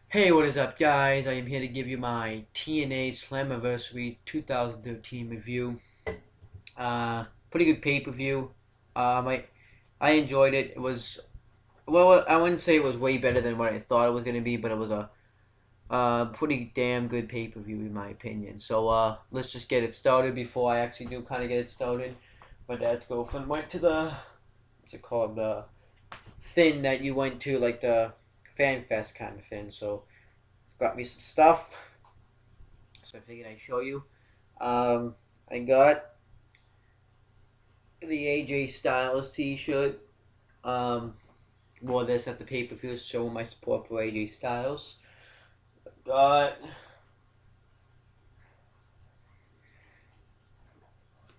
Hey, what is up, guys? I am here to give you my TNA Slammiversary 2013 review. Pretty good pay-per-view. I enjoyed it. It was, well, I wouldn't say it was way better than what I thought it was going to be, but it was a pretty damn good pay-per-view in my opinion. So let's just get it started before I actually do kind of get it started. My dad's girlfriend went to what's it called, the thing that you went to, like the fan fest kind of thing. So got me some stuff. So I figured I'd show you. I got the AJ Styles T-shirt. Um, Wore this at the pay-per-view, showing my support for AJ Styles. Got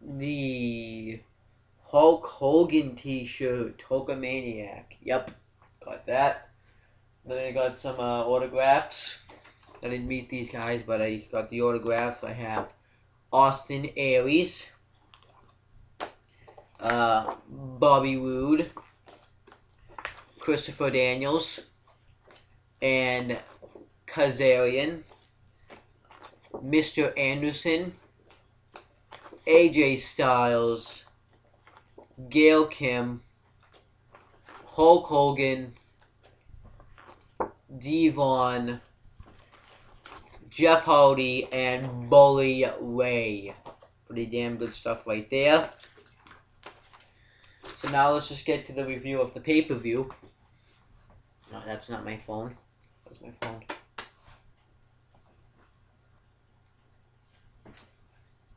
the Hulk Hogan T-shirt, Hulkamaniac. Yep, got that. Then I got some autographs. I didn't meet these guys, but I got the autographs. I have Austin Aries, Bobby Roode, Christopher Daniels, and Kazarian, Mr. Anderson, AJ Styles, Gail Kim, Hulk Hogan, Devon, Jeff Hardy, and Bully Ray. Pretty damn good stuff right there. So now let's just get to the review of the pay-per-view. No, that's not my phone. That's my phone.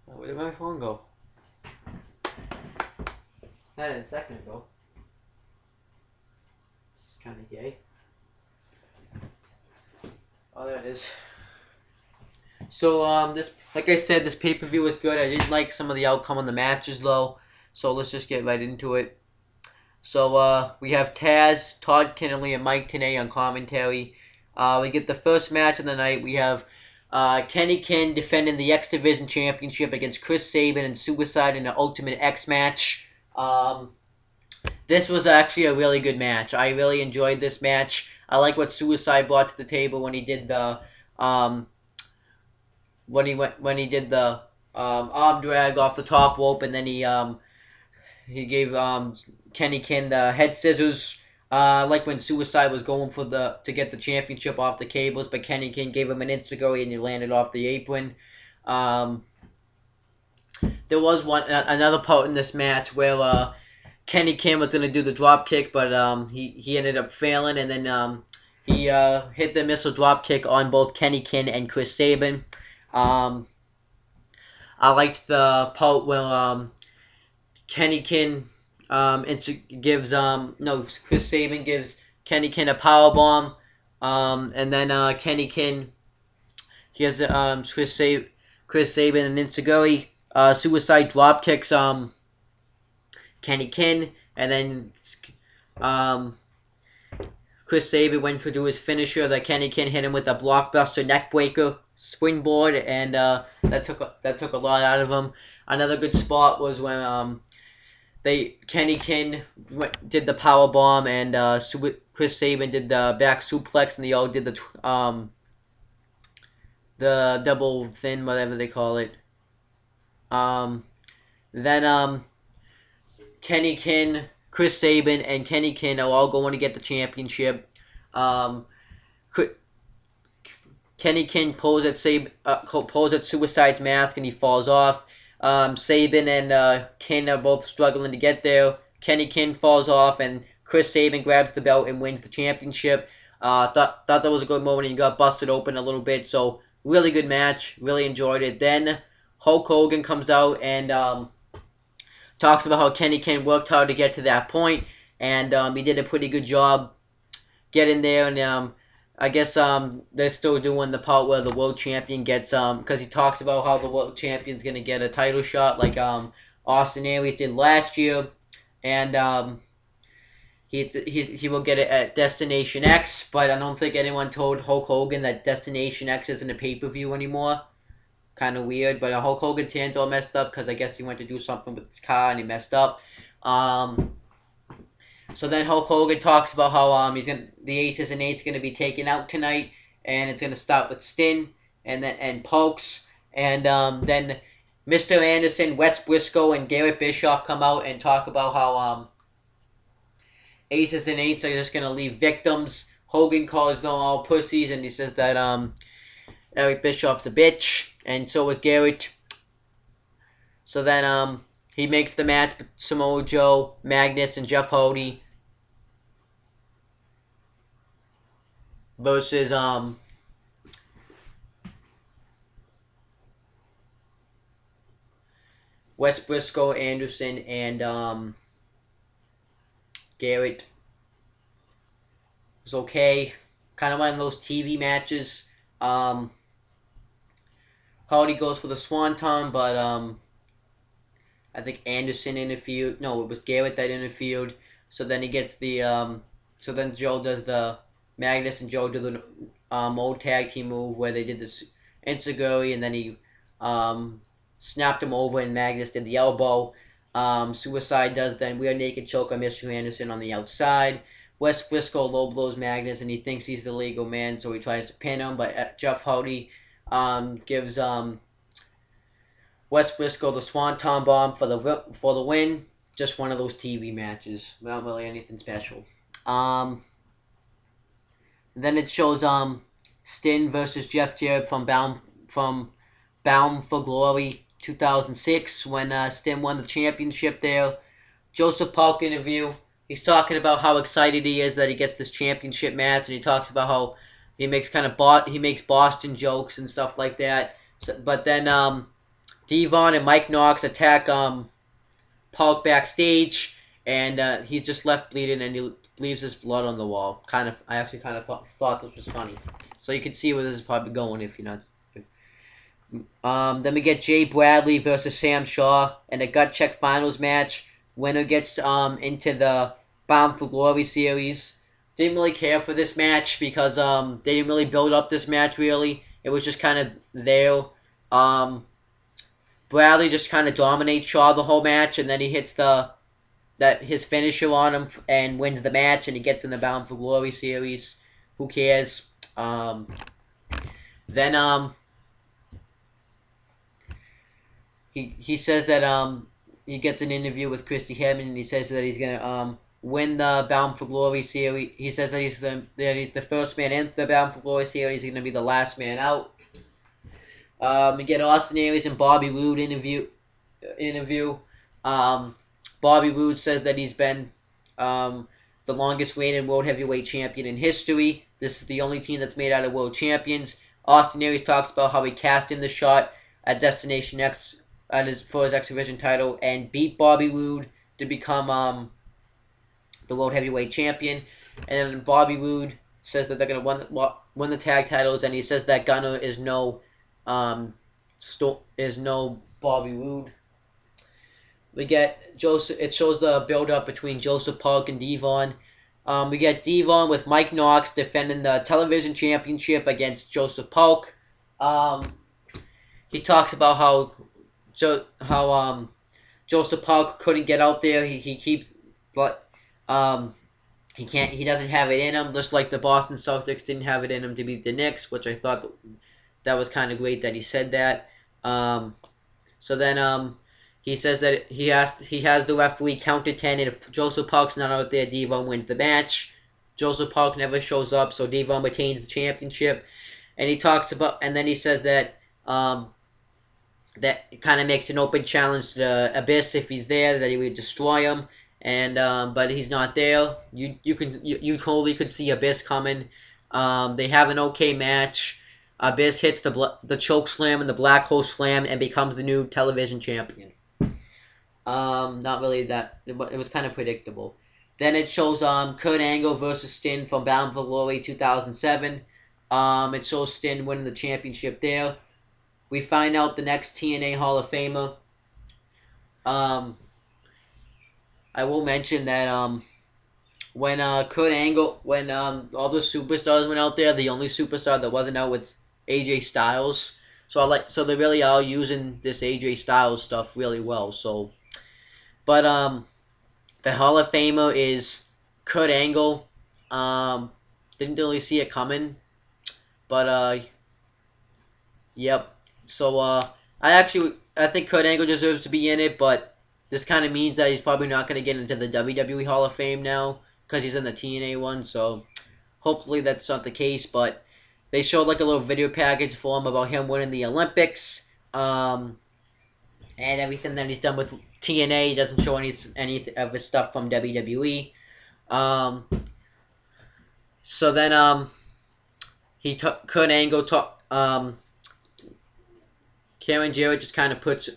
Oh, where did my phone go? I had it a second ago. It's kind of gay. Oh, there it is. So, this, like I said, this pay-per-view was good. I didn't like some of the outcome on the matches, though. So let's just get right into it. So, we have Taz, Todd Kennedy, and Mike Tenay on commentary. We get the first match of the night. We have Kenny Ken defending the X Division Championship against Chris Sabin and Suicide in the Ultimate X match. This was actually a really good match. I really enjoyed this match. I like what Suicide brought to the table when he did the um, when he did the arm drag off the top rope, and then he gave Kenny Ken the head scissors. Like when Suicide was going for to get the championship off the cables, but Kenny Ken gave him an Insiguri and he landed off the apron. Um, there was another part in this match where Kenny Ken was gonna do the drop kick, but he ended up failing, and then he hit the missile drop kick on both Kenny Ken and Chris Sabin. Um, I liked the part where Kenny Ken gives no Chris Sabin gives Kenny Ken a power bomb, and then Kenny Ken he has Chris Sabin and Insiguri. Suicide drop kicks Kenny Ken, and then um, Chris Sabin went to do his finisher. That Kenny Ken hit him with a blockbuster neckbreaker springboard, and that took a lot out of him. Another good spot was when Kenny Ken did the power bomb, and Chris Sabin did the back suplex, and they all did the double thin, whatever they call it. Um, then Kenny Ken, Chris Sabin, and Kenny Ken are all going to get the championship. Um, Kenny Ken pulls at Suicide's mask, and he falls off. Sabin and Ken are both struggling to get there. Kenny Ken falls off, and Chris Sabin grabs the belt and wins the championship. Thought that was a good moment. And he got busted open a little bit, so really good match. Really enjoyed it. Then Hulk Hogan comes out and talks about how Kenny Ken worked hard to get to that point, and he did a pretty good job getting there. And I guess they're still doing the part where the world champion gets because he talks about how the world champion's gonna get a title shot like Austin Aries did last year, and he will get it at Destination X. But I don't think anyone told Hulk Hogan that Destination X isn't a pay-per-view anymore. Kind of weird, but Hulk Hogan's hands all messed up because I guess he went to do something with his car and he messed up. So then Hulk Hogan talks about how the Aces and Eights going to be taken out tonight, and it's gonna start with Stin and Pokes, and then Mr. Anderson, Wes Briscoe, and Garrett Bischoff come out and talk about how aces and eights are just gonna leave victims. Hogan calls them all pussies, and he says that Eric Bischoff's a bitch, and so is Garrett. So then he makes the match with Samoa Joe, Magnus, and Jeff Hardy versus Wes Briscoe, Anderson, and Garrett. It was okay. Kind of one of those TV matches. Um, Hardy goes for the Swanton, but I think Anderson interfered. No, it was Garrett that interfered. So then he gets the so then Joe does the Magnus and Joe do the old tag team move where they did this Enzuigiri, and then he um, snapped him over, and Magnus did the elbow. Suicide does then rear naked choke on Mr. Anderson on the outside. Wes Briscoe low blows Magnus, and he thinks he's the legal man, so he tries to pin him. But Jeff Hardy gives Wes Briscoe the Swanton Bomb for the win. Just one of those TV matches, not really anything special. Um, then it shows Stin versus Jeff Jarrett from Bound for Glory 2006 when Stin won the championship there. Joseph Park interview. He's talking about how excited he is that he gets this championship match, and he talks about how he makes Boston jokes and stuff like that. So, but then Devon and Mike Knox attack Park backstage, and he's just left bleeding, and he leaves his blood on the wall. I actually kind of thought this was funny. So you can see where this is probably going if you're not. Then we get Jay Bradley versus Sam Shaw in a gut check finals match. Winner gets into the Bound for Glory series. Didn't really care for this match because they didn't really build up this match really. It was just kind of there. Bradley just kind of dominates Shaw the whole match, and then he hits his finisher on him and wins the match, and he gets in the Bound for Glory series. Who cares? Then he says that he gets an interview with Christy Hemming, and he says that he's gonna win the Bound for Glory series. He says that he's the first man into the Bound for Glory series. He's gonna be the last man out. We get Austin Aries and Bobby Roode interview. Bobby Roode says that he's been the longest reigning world heavyweight champion in history. This is the only team that's made out of world champions. Austin Aries talks about how he cast in the shot at Destination X for his X Division title and beat Bobby Roode to become the world heavyweight champion. And then Bobby Roode says that they're going to win the tag titles, and he says that Gunner is no Bobby Roode. We get Joseph. It shows the build up between Joseph Park and Devon. We get Devon with Mike Knox defending the television championship against Joseph Park. He talks about how Joseph Park couldn't get out there. He keeps but he doesn't have it in him. Just like the Boston Celtics didn't have it in him to beat the Knicks, which I thought that was kind of great that he said that. So then he says that he has the referee count to 10, and if Joseph Park's not out there, Devon wins the match. Joseph Park never shows up, so Devon retains the championship. And then he says that that kind of makes an open challenge to Abyss if he's there, that he would destroy him. And but he's not there. You totally could see Abyss coming. They have an okay match. Abyss hits the choke slam and the black hole slam and becomes the new television champion. Not really that. It was kind of predictable. Then it shows Kurt Angle versus Stin from Bound for Glory 2007. It shows Stin winning the championship there. We find out the next TNA Hall of Famer. I will mention that when all the superstars went out there, the only superstar that wasn't out was AJ Styles. So they really are using this AJ Styles stuff really well. So, but the Hall of Famer is Kurt Angle. Didn't really see it coming. But yep. So I think Kurt Angle deserves to be in it, but this kind of means that he's probably not going to get into the WWE Hall of Fame now because he's in the TNA one. So hopefully that's not the case. But they showed like a little video package for him about him winning the Olympics, and everything that he's done with TNA. He doesn't show any of his stuff from WWE. Um, so then Kurt Angle Karen Jarrett just kind of puts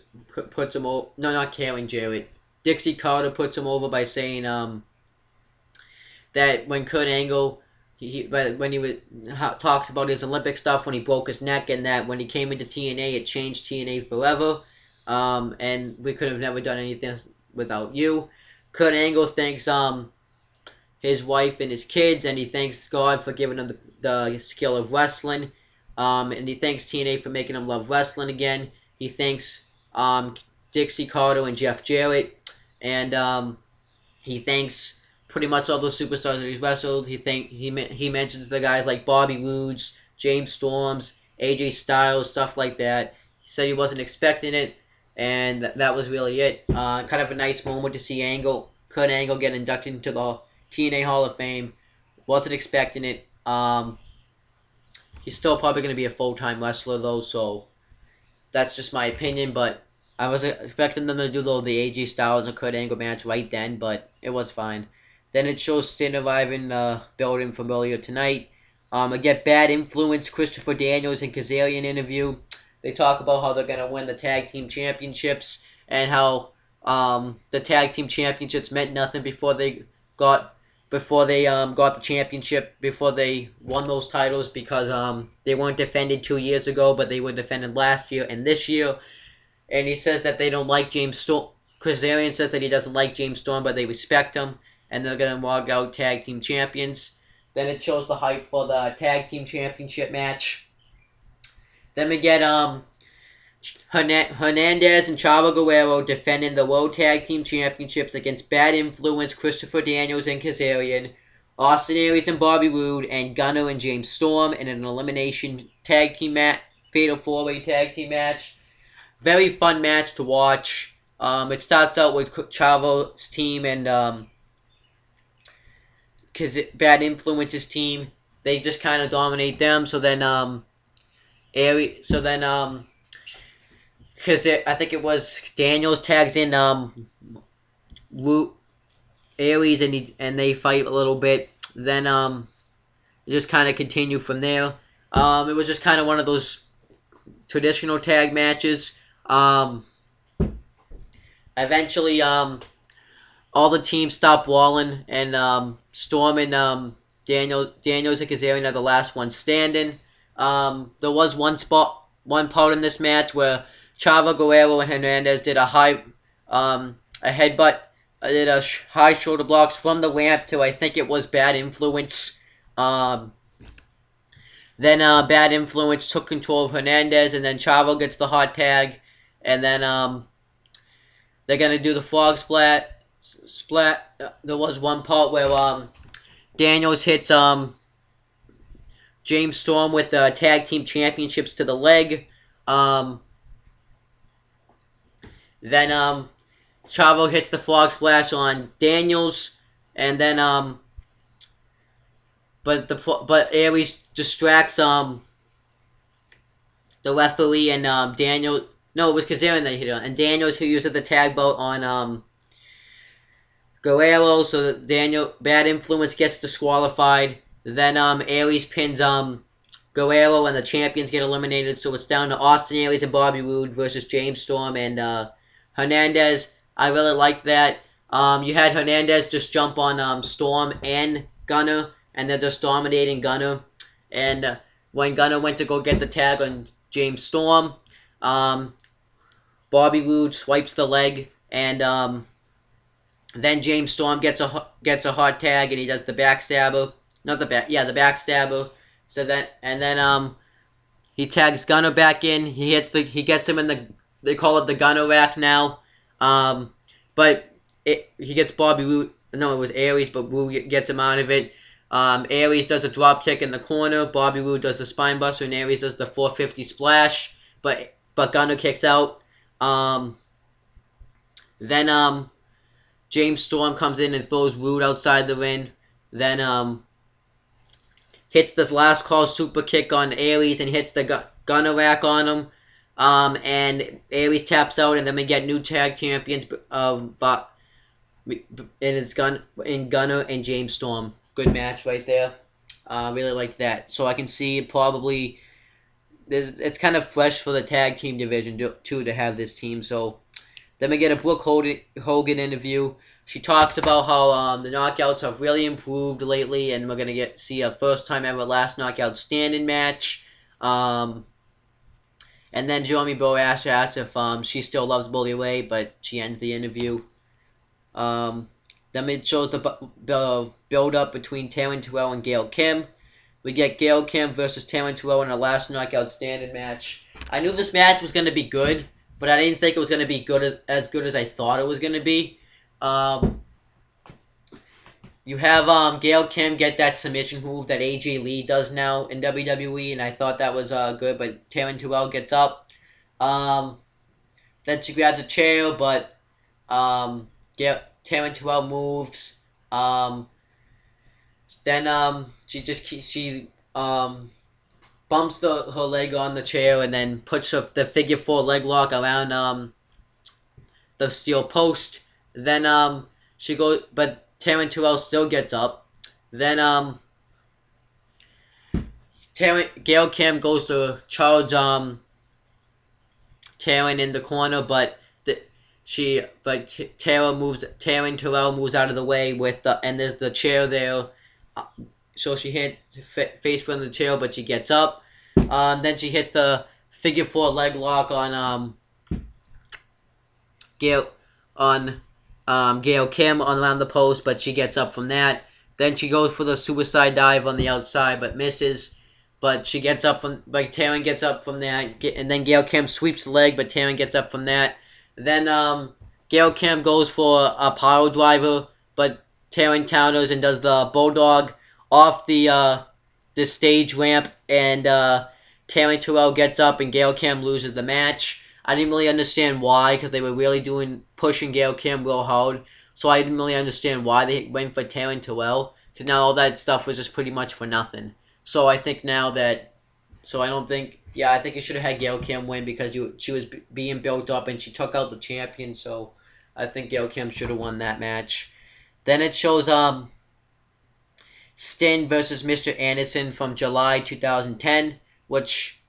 him over. No, not Karen Jarrett. Dixie Carter puts him over by saying that when Kurt Angle when he was talks about his Olympic stuff when he broke his neck, and that when he came into TNA it changed TNA forever, and we could have never done anything without you. Kurt Angle thanks his wife and his kids, and he thanks God for giving him the skill of wrestling. And he thanks TNA for making him love wrestling again. He thanks Dixie Carter and Jeff Jarrett, and he thanks pretty much all those superstars that he's wrestled. He mentions the guys like Bobby Roode's, James Storms, AJ Styles, stuff like that. He said he wasn't expecting it, and that was really it. Kind of a nice moment to see Kurt Angle get inducted into the TNA Hall of Fame. Wasn't expecting it. He's still probably going to be a full-time wrestler though, so that's just my opinion. But I was expecting them to do the AJ Styles and Kurt Angle match right then, but it was fine. Then it shows Sting arriving building from earlier tonight. I get Bad Influence, Christopher Daniels and Kazarian interview. They talk about how they're going to win the tag team championships and how the tag team championships meant nothing before they got the championship, before they won those titles, because they weren't defended 2 years ago, but they were defended last year and this year. And he says that they don't like James Storm. Kazarian says that he doesn't like James Storm, but they respect him, and they're going to walk out tag team champions. Then it shows the hype for the tag team championship match. Then we get Hernandez and Chavo Guerrero defending the World Tag Team Championships against Bad Influence, Christopher Daniels and Kazarian, Austin Aries and Bobby Roode, and Gunner and James Storm in an elimination tag team match, fatal 4-way tag team match. Very fun match to watch. It starts out with Chavo's team and Bad Influence's team. They just kind of dominate them. So then because I think it was Daniels tags in Aries and they fight a little bit. Then just kind of continue from there. It was just kind of one of those traditional tag matches. Eventually, all the teams stopped brawling, and Storm and Daniels and Kazarian are the last ones standing. There was one part in this match where Chavo Guerrero and Hernandez did a headbutt, did a high shoulder blocks from the ramp to, I think it was Bad Influence. Then Bad Influence took control of Hernandez, and then Chavo gets the hot tag, and then they're gonna do the frog splat. There was one part where Daniels hits James Storm with the tag team championships to the leg. Then Chavo hits the frog splash on Daniels, and then but Aries distracts the referee, and Daniel. No, it was Kazarian that hit it, and Daniels who uses the tag belt on Guerrero, so that Bad Influence gets disqualified. Then Aries pins Guerrero, and the champions get eliminated. So it's down to Austin Aries and Bobby Roode versus James Storm and Hernandez. I really liked that. You had Hernandez just jump on Storm and Gunner, and they're just dominating Gunner. And when Gunner went to go get the tag on James Storm, Bobby Roode swipes the leg, and then James Storm gets a hot tag, and he does the backstabber. Not the the backstabber. So then he tags Gunner back in. He gets him in they call it the Gunner rack now. But he gets Bobby Roode. No, it was Aries, but Roode gets him out of it. Aries does a drop kick in the corner. Bobby Roode does the spine buster, and Aries does the 450 splash. But Gunner kicks out. Then James Storm comes in and throws Roode outside the ring. Then hits this last call super kick on Aries and hits the Gunner rack on him. And Aries taps out, and then we get new tag champions of and it's Gunner and James Storm. Good match right there. Really liked that. So I can see probably it's kind of fresh for the tag team division too to have this team. So then we get a Brooke Hogan interview. She talks about how the knockouts have really improved lately, and we're gonna see a first time ever last knockout standing match. And then Jeremy Borash asks if she still loves Bully Ray, but she ends the interview. Then it shows the build up between Taryn Terrell and Gail Kim. We get Gail Kim versus Taryn Terrell in a last knockout standing match. I knew this match was going to be good, but I didn't think it was going to be as good as I thought it was going to be. You have Gail Kim get that submission move that AJ Lee does now in WWE, and I thought that was good, but Taryn Terrell gets up. Then she grabs a chair, but Taryn Terrell moves. Then she bumps her leg on the chair and then puts the figure four leg lock around the steel post. Then she goes, but Taryn Terrell still gets up. Then Gail Kim goes to charge Taryn in the corner, but Taryn Terrell moves out of the way and there's the chair there. So she hit face from the chair, but she gets up. Then she hits the figure four leg lock on Gail Kim around the post, but she gets up from that. Then she goes for the suicide dive on the outside, but misses. But she gets up Taryn gets up from that, and then Gail Kim sweeps the leg, but Taryn gets up from that. Then Gail Kim goes for a pile driver, but Taryn counters and does the bulldog off the stage ramp, and Taryn Terrell gets up, and Gail Kim loses the match. I didn't really understand why, because they were really pushing Gail Kim real hard, so I didn't really understand why they went for Taryn Terrell, because now all that stuff was just pretty much for nothing. So I think now that, so I don't think, yeah, I think you should have had Gail Kim win because she was being built up and she took out the champion. So I think Gail Kim should have won that match. Then it shows Sting versus Mr. Anderson from July 2010, which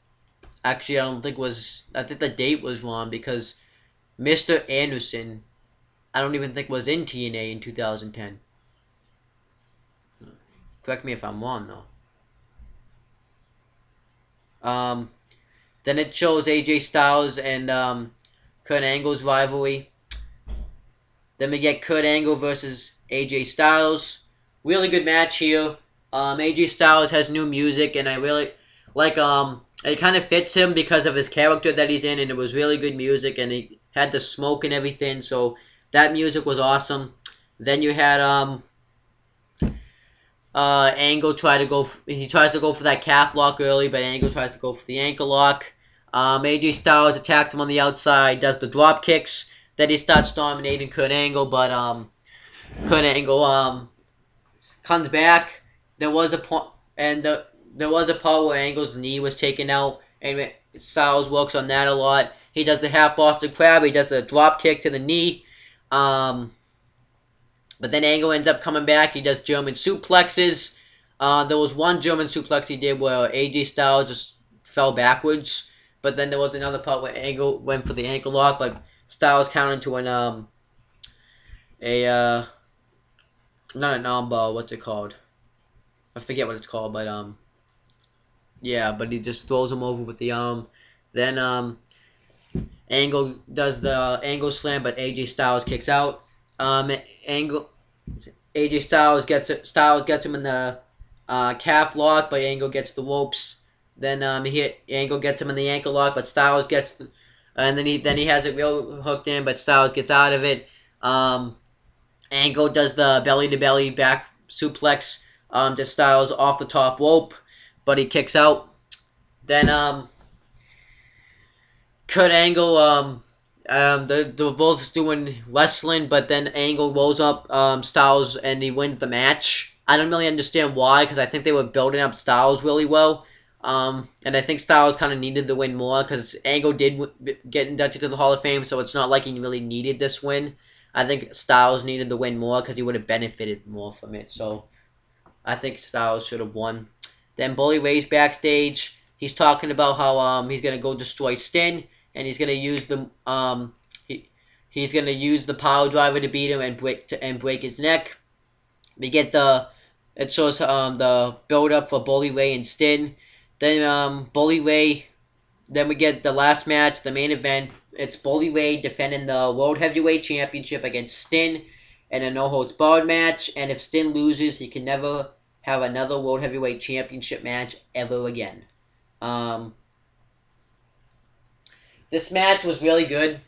actually I don't think was, I think the date was wrong because Mr. Anderson I don't even think was in TNA in 2010. Correct me if I'm wrong though. Then it shows AJ Styles and Kurt Angle's rivalry. Then we get Kurt Angle versus AJ Styles. Really good match here. AJ Styles has new music, and I really like. It kind of fits him because of his character that he's in, and it was really good music, and he had the smoke and everything. So that music was awesome. Then you had Angle he tries to go for that calf lock early, but Angle tries to go for the ankle lock. AJ Styles attacks him on the outside, does the drop kicks. Then he starts dominating Kurt Angle, but Kurt Angle comes back. There was a point, and there was a part where Angle's knee was taken out, and Styles works on that a lot. He does the half Boston Crab. He does the drop kick to the knee. But then Angle ends up coming back. He does German suplexes. There was one German suplex he did where AJ Styles just fell backwards. But then there was another part where Angle went for the ankle lock, but Styles counted to not a non-ball, what's it called? I forget what it's called, but yeah, but he just throws him over with the arm. Then Angle does the angle slam, but AJ Styles kicks out. AJ Styles gets him in the calf lock, but Angle gets the ropes. Then Angle gets him in the ankle lock, but Styles gets, and then he has it real hooked in, but Styles gets out of it. Angle does the belly to belly back suplex to Styles off the top rope, but he kicks out. Then Kurt Angle, they're both doing wrestling, but then Angle rolls up Styles and he wins the match. I don't really understand why, because I think they were building up Styles really well. And I think Styles kind of needed the win more because Angle did get inducted to the Hall of Fame, so it's not like he really needed this win. I think Styles needed the win more because he would have benefited more from it. So I think Styles should have won. Then Bully Ray's backstage. He's talking about how he's gonna go destroy Sting and he's gonna use the he's gonna use the power driver to beat him and break his neck. We get it shows the build up for Bully Ray and Sting. Then Bully Ray. Then we get the last match, the main event. It's Bully Ray defending the World Heavyweight Championship against Sting in a no holds barred match. And if Sting loses, he can never have another World Heavyweight Championship match ever again. This match was really good.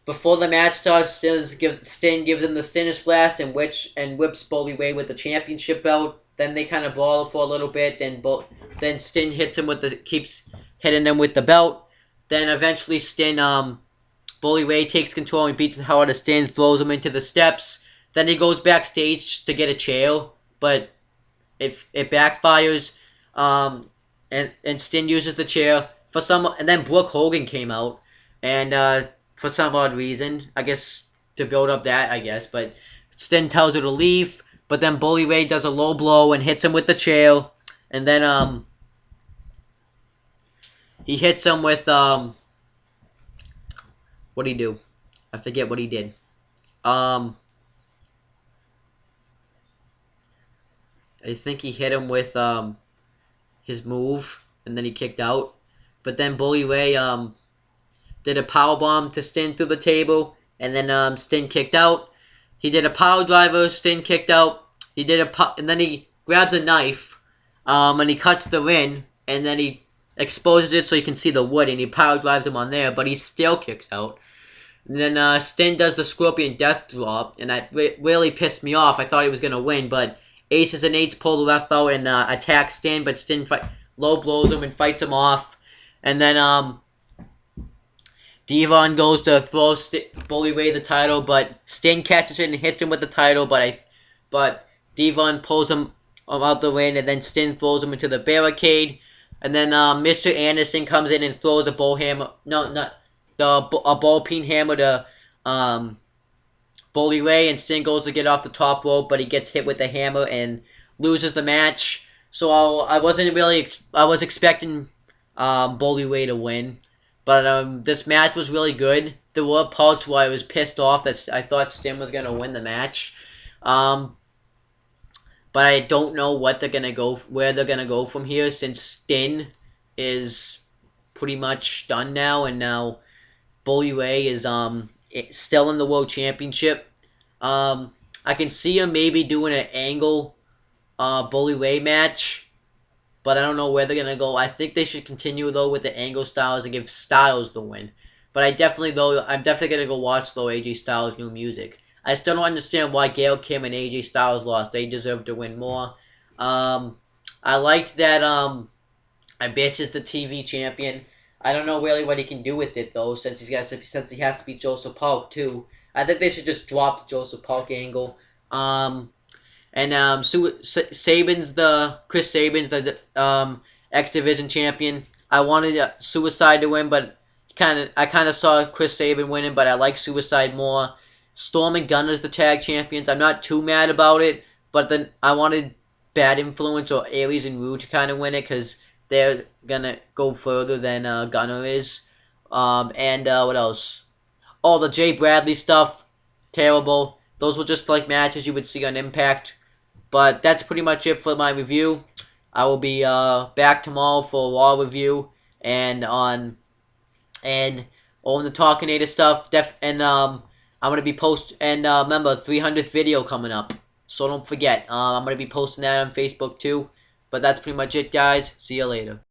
Before the match starts, Sting gives him the Stinner Splash and whips Bully Ray with the championship belt. Then they kind of brawl for a little bit. Then Sting hits him keeps hitting him with the belt. Then eventually Bully Ray takes control and beats the hell out of Sting, throws him into the steps. Then he goes backstage to get a chair, but it backfires. And Sting uses the chair and then Brooke Hogan came out, and for some odd reason, I guess to build up that, but Sting tells her to leave, but then Bully Ray does a low blow and hits him with the chair, and then he hits him with what'd he do? I forget what he did. I think he hit him with his move, and then he kicked out. But then Bully Ray did a powerbomb to Sting through the table, and then Sting kicked out. He did a power driver, Sting kicked out. And then he grabs a knife, and he cuts the ring, and then he exposes it so you can see the wood, and he power drives him on there, but he still kicks out. And then Sting does the Scorpion Death Drop, and that really pissed me off. I thought he was going to win, but Aces and Eights pull the left out and attack Sting, but Sting low blows him and fights him off. And then Devon goes to throw Bully Ray the title, but Sting catches it and hits him with the title, but Devon pulls him out the ring, and then Sting throws him into the barricade. And then Mr. Anderson comes in and throws a ball peen hammer to Bully Ray, and Sting goes to get off the top rope, but he gets hit with the hammer and loses the match. So I was expecting Bully Ray to win, but this match was really good. There were parts where I was pissed off that I thought Sting was gonna win the match, but I don't know where they're gonna go from here, since Sting is pretty much done now, and now Bully Ray is still in the World Championship. I can see him maybe doing an Angle Bully Ray match, but I don't know where they're gonna go. I think they should continue though with the Angle Styles and give Styles the win. But I'm definitely gonna go watch though AJ Styles' new music. I still don't understand why Gail Kim and AJ Styles lost. They deserve to win more. I liked that Abyss is the TV champion. I don't know really what he can do with it though, since he has to beat Joseph Park too. I think they should just drop the Joseph Park angle. Chris Sabin's the X Division champion. I wanted Suicide to win, but I kind of saw Chris Sabin winning, but I like Suicide more. Storm and Gunner's the tag champions. I'm not too mad about it, but then I wanted Bad Influence or Aries and Rude to kind of win it because they're gonna go further than Gunner is. And what else? Oh, the Jay Bradley stuff, terrible. Those were just like matches you would see on Impact. But that's pretty much it for my review. I will be back tomorrow for a Raw review and on the Talkinator stuff. I'm gonna be remember 300th video coming up, so don't forget. I'm gonna be posting that on Facebook too. But that's pretty much it, guys. See you later.